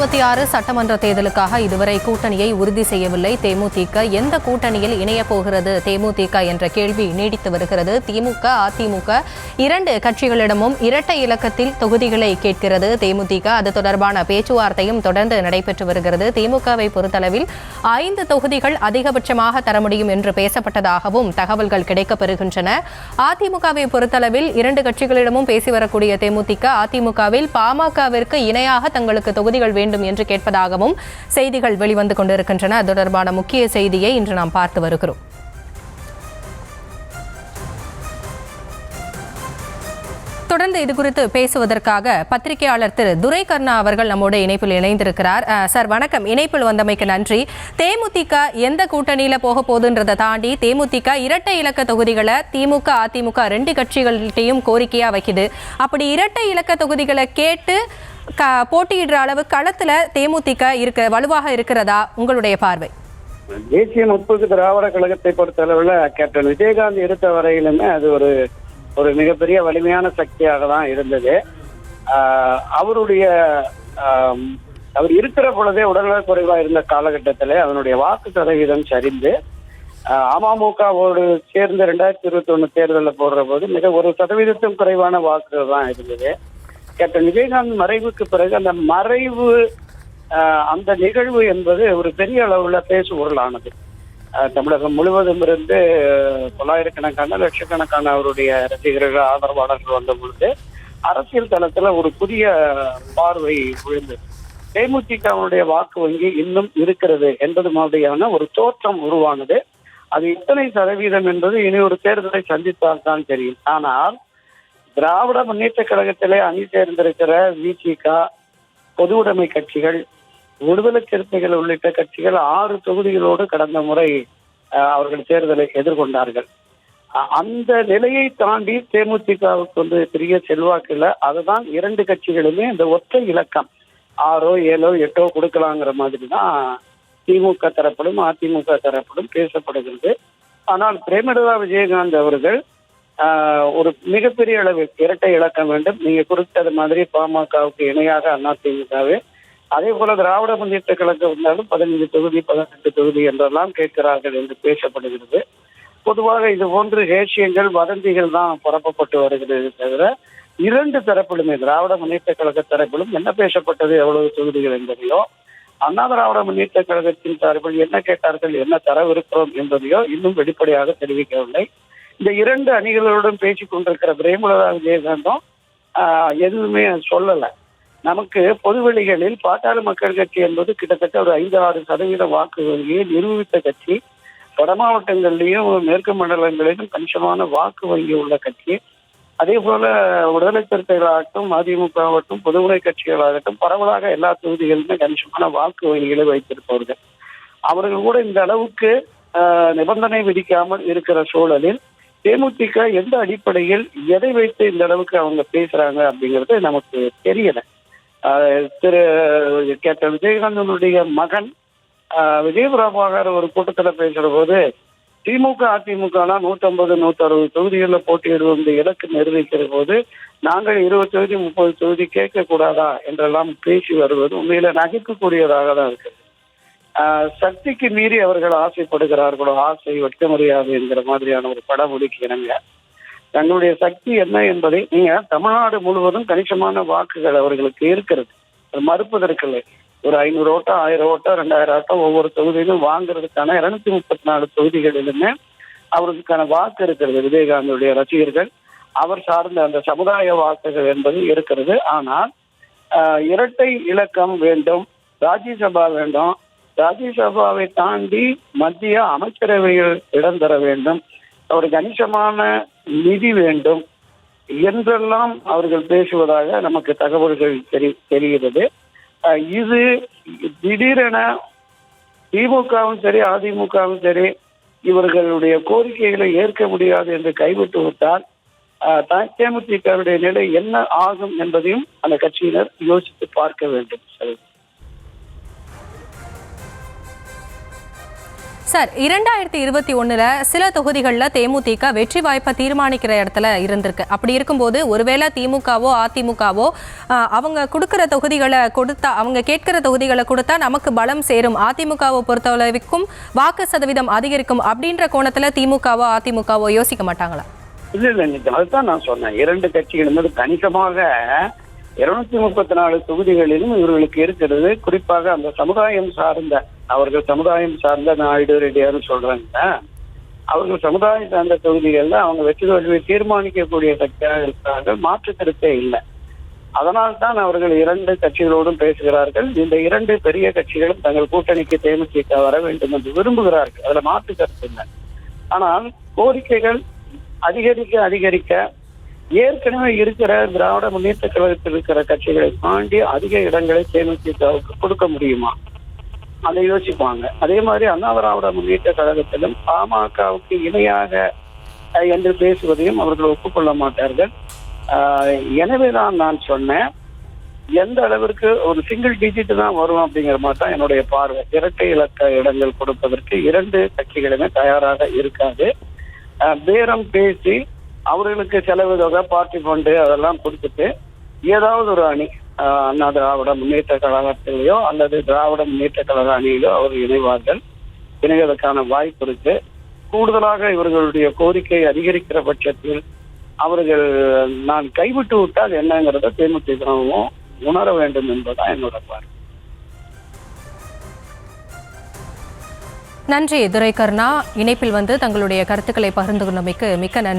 2026 சட்டமன்ற தேர்தலுக்காக இதுவரை கூட்டணியை உறுதி செய்யவில்லை தேமுதிக. எந்த கூட்டணியில் இணையப் போகிறது தேமுதிக என்ற கேள்வி நீடித்து வருகிறது. திமுக, அதிமுக இரண்டு கட்சிகளிடமும் இரட்டை இலக்கத்தில் தொகுதிகளை கேட்கிறது தேமுதிக. அது தொடர்பான பேச்சுவார்த்தையும் தொடர்ந்து நடைபெற்று வருகிறது. திமுகவை பொறுத்தளவில் 5 தொகுதிகள் அதிகபட்சமாக தர முடியும் என்று பேசப்பட்டதாகவும் தகவல்கள் கிடைக்கப்பெறுகின்றன. அதிமுகவை பொறுத்தளவில் 2 கட்சிகளிடமும் பேசி வரக்கூடிய தேமுதிக அதிமுகவில் பாமகவிற்கு இணையாக தங்களுக்கு தொகுதிகள் வேண்டும் என்று கேட்பதாகவும் செய்திகள் வெளிவந்து கொண்டிருக்கின்றன. அது தொடர்பான முக்கிய செய்தியை இன்று நாம் பார்த்து வருகிறோம். தொடர்ந்து இது குறித்து பேசுவதற்காக பத்திரிகையாளர் திரு துரை கர்ணா அவர்கள் நம்மோட இணைப்பில் இணைந்திருக்கிறார். சார் வணக்கம், இணைப்பில் வந்தமைக்கு நன்றி. தேமுதிக எந்த கூட்டணியில போக போகுதுன்றதை தாண்டி தேமுதிக இரட்டை இலக்க தொகுதிகளை திமுக, அதிமுக 2 கட்சிகள்கிட்டையும் கோரிக்கையா வைக்குது. அப்படி இரட்டை இலக்க தொகுதிகளை கேட்டு போட்டியிடுற அளவு களத்துல தேமுதிக வலுவாக இருக்கிறதா உங்களுடைய பார்வை? தேசிய முற்போக்கு திராவிட கழகத்தை பொறுத்தளவில் கேப்டன் விஜயகாந்த் எடுத்த வரையிலுமே அது ஒரு மிகப்பெரிய வலிமையான சக்தியாக தான் இருந்தது. அவர் இருக்கிற பொழுதே உடல்நலக் குறைவா இருந்த காலகட்டத்தில் அதனுடைய வாக்கு சதவீதம் சரிந்து அமமுகவோடு சேர்ந்து 2021 தேர்தலில் போடுற போது மிக 1% குறைவான வாக்குகள் தான் இருந்தது. கேப்டன் விஜயகாந்த் மறைவுக்கு பிறகு அந்த நிகழ்வு என்பது ஒரு பெரிய அளவுல பேசுபொருளானது. தமிழகம் முழுவதும் இருந்து பல்லாயிரக்கணக்கான லட்சக்கணக்கான அவருடைய ரசிகர்கள், ஆதரவாளர்கள் வந்த பொழுது அரசியல் தளத்துல ஒரு புதிய பார்வை விழுந்தது. தேமுதிகவுடைய வாக்கு வங்கி இன்னும் இருக்கிறது என்பது மாதிரியான ஒரு தோற்றம் உருவானது. அது எத்தனை சதவீதம் என்பது இனி ஒரு தேர்தலை சந்தித்தால் தான் தெரியும். ஆனால் திராவிட முன்னேற்ற கழகத்திலே அணி சேர்ந்திருக்கிற விசிக, பொது உடைமை கட்சிகள், விடுதலை சிறுத்தைகள் உள்ளிட்ட கட்சிகள் 6 தொகுதிகளோடு கடந்த முறை அவர்கள் தேர்தலை எதிர்கொண்டார்கள். அந்த நிலையை தாண்டி தேமுதிகவுக்கு பெரிய செல்வாக்கு இல்லை. அதுதான் 2 கட்சிகளுமே இந்த ஒற்றை இலக்கம் 6, 7, 8 கொடுக்கலாங்கிற மாதிரி தான் திமுக தரப்படும் அதிமுக தரப்படும் பேசப்படுகிறது. ஆனால் பிரேமலதா விஜயகாந்த் அவர்கள் ஒரு மிகப்பெரிய அளவு இரட்டை இலக்கம் வேண்டும். நீங்க குறித்தது மாதிரி பாமகவுக்கு இணையாக அதிமுகவே, அதே போல திராவிட முன்னேற்ற கழகம் இருந்தாலும் 15 தொகுதி 18 தொகுதி என்றெல்லாம் கேட்கிறார்கள் என்று பேசப்படுகிறது. பொதுவாக இது போன்ற தேசியங்கள் வதந்திகள் தான் பரப்பப்பட்டு வருகிறது தவிர 2 தரப்பிலுமே திராவிட முன்னேற்ற கழக தரப்பிலும் என்ன பேசப்பட்டது, எவ்வளவு தொகுதிகள் என்பதையோ, அண்ணா திராவிட முன்னேற்ற கழகத்தின் சார்பில் என்ன கேட்டார்கள், என்ன தரவிருக்கிறோம் என்பதையோ இன்னும் வெளிப்படையாக தெரிவிக்கவில்லை. இந்த 2 அணிகளோடும் பேசிக் கொண்டிருக்கிற பிரேமலதா விஜயகாந்தும் எதுவுமே சொல்லலை. நமக்கு பொதுவெளிகளில் பாட்டாளி மக்கள் கட்சி என்பது கிட்டத்தட்ட ஒரு 5-6% வாக்கு வங்கியை நிரூபித்த கட்சி. வட மாவட்டங்களிலையும் மேற்கு மண்டலங்களிலும் கணிசமான வாக்கு வங்கி உள்ள கட்சி. அதே போல விடுதலை சிறுத்தைகளாகட்டும், அதிமுகவாகட்டும், பொதுவுடை கட்சிகளாகட்டும் பரவலாக எல்லா தொகுதிகளிலுமே கணிசமான வாக்கு வங்கிகளை வைத்திருப்பவர்கள். அவர்கள் கூட இந்த அளவுக்கு நிபந்தனை விதிக்காமல் இருக்கிற சூழலில் தேமுதிக எந்த அடிப்படையில் எதை வைத்து இந்த அளவுக்கு அவங்க பேசுறாங்க அப்படிங்கிறது நமக்கு தெரியல. திரு கேப்டன் விஜயகாந்தனுடைய மகன் விஜயபிரபாகர் ஒரு கூட்டத்தில் பேசுற போது திமுக அதிமுகலாம் 150, 160 தொகுதிகளில் போட்டியிடுவோம் இந்த இலக்கு நிர்வகிக்கிற போது நாங்கள் 20 தொகுதி 30 தொகுதி கேட்க கூடாதா என்றெல்லாம் பேசி வருவது உண்மையில நகைக்கக்கூடியதாக தான் இருக்குது. சக்திக்கு மீறி அவர்கள் ஆசைப்படுகிறார்களோ, ஆசை வெட்க முடியாது என்கிற மாதிரியான ஒரு படமொழிக்கு இணங்க தங்களுடைய சக்தி என்ன என்பதை நீங்க தமிழ்நாடு முழுவதும் கணிசமான வாக்குகள் அவர்களுக்கு இருக்கிறது, மறுப்பதற்கில்லை. ஒரு 500 ஓட்டம், 1000 ஓட்டம், 2000 ஓட்டம் ஒவ்வொரு தொகுதியிலும் வாங்குறதுக்கான 234 தொகுதிகளிலுமே அவர்களுக்கான வாக்கு இருக்கிறது. விஜயகாந்துடைய ரசிகர்கள், அவர் சார்ந்த அந்த சமுதாய வாக்குகள் என்பது இருக்கிறது. ஆனால் இரட்டை இலக்கம் வேண்டும், ராஜ்யசபா வேண்டும், ராஜ்யசபாவை தாண்டி மத்திய அமைச்சரவையில் இடம் தர வேண்டும், ஒரு கணிசமான நிதி வேண்டும் என்றெல்லாம் அவர்கள் பேசுவதாக நமக்கு தகவல்கள் தெரிகிறது. இது திடீரென திமுகவும் சரி அதிமுகவும் சரி இவர்களுடைய கோரிக்கைகளை ஏற்க முடியாது என்று கைவிட்டு விட்டால் தேமுதிகவுடைய நிலை என்ன ஆகும் என்பதையும் அந்த கட்சியினர் யோசித்து பார்க்க வேண்டும். சார், 2021 சில தொகுதிகளில் தேமுதிக வெற்றி வாய்ப்பை தீர்மானிக்கிற இடத்துல இருந்திருக்கு. அப்படி இருக்கும்போது ஒருவேளை திமுகவோ அதிமுகவோ அவங்க கொடுக்கிற தொகுதிகளை கொடுத்தா, அவங்க கேட்கிற தொகுதிகளை கொடுத்தா நமக்கு பலம் சேரும், அதிமுகவை பொறுத்தளவுக்கும் வாக்கு சதவீதம் அதிகரிக்கும் அப்படின்ற கோணத்துல திமுகவோ அதிமுகவோ யோசிக்க மாட்டாங்களா? இல்ல, அதுதான் நான் சொன்னேன். இரண்டு கட்சிகளும் கணிசமாக 234 தொகுதிகளிலும் இவர்களுக்கு இருக்கிறது. குறிப்பாக அந்த சமுதாயம் சார்ந்த, அவர்கள் சமுதாயம் சார்ந்த நாயுடு ரெட்டியார்னு சொல்றாங்க, அவர்கள் சமுதாயம் சார்ந்த தொகுதிகள்ல அவங்க வெற்றி தோல்வியை தீர்மானிக்கக்கூடிய சக்தியாக இருக்கிறார்கள். மாற்று கருத்தே இல்லை. அதனால்தான் அவர்கள் இரண்டு கட்சிகளோடும் பேசுகிறார்கள். இந்த இரண்டு பெரிய கட்சிகளும் தங்கள் கூட்டணிக்கு தேமுதிக வர வேண்டும் என்று விரும்புகிறார்கள். அதுல மாற்று கருத்து இல்லை. ஆனால் கோரிக்கைகள் அதிகரிக்க ஏற்கனவே இருக்கிற திராவிட முன்னேற்ற கழகத்தில் இருக்கிற கட்சிகளை தாண்டி அதிக இடங்களை தேமுதிகவுக்கு கொடுக்க முடியுமா, அதை யோசிப்பாங்க. அதே மாதிரி அண்ணா திராவிட முன்னேற்ற கழகத்திலும் பாமகவுக்கு இணையாக என்று பேசுவதையும் அவர்கள் ஒப்புக்கொள்ள மாட்டார்கள். எனவேதான் நான் சொன்னேன், எந்த அளவிற்கு ஒரு சிங்கிள் டிஜிட் தான் வரும் அப்படிங்கிற மாதிரி தான் என்னுடைய பார்வை. இரட்டை இலக்க இடங்கள் கொடுப்பதற்கு இரண்டு கட்சிகளுமே தயாராக இருக்காது. பேரம் பேசி அவர்களுக்கு செலவு தொகை, பார்ட்டி ஃபண்டு அதெல்லாம் கொடுத்துட்டு ஏதாவது ஒரு அணி, அண்ணா திராவிட முன்னேற்ற கழகத்திலேயோ அல்லது திராவிட முன்னேற்ற கழக அணியிலோ அவர் இணைவார்கள். இணைவதற்கான வாய்ப்பு இருக்கு. கூடுதலாக இவர்களுடைய கோரிக்கை அதிகரிக்கிற பட்சத்தில் அவர்கள் நான் கைவிட்டு விட்டால் என்னங்கிறத தேமுதிகவும் உணர வேண்டும் என்பதுதான் என்னோட பார்வை. நன்றி துரைகர்ணா. இணைப்பில் வந்து தங்களுடைய கருத்துக்களை பகிர்ந்து கொண்டமைக்கு மிக்க நன்றி.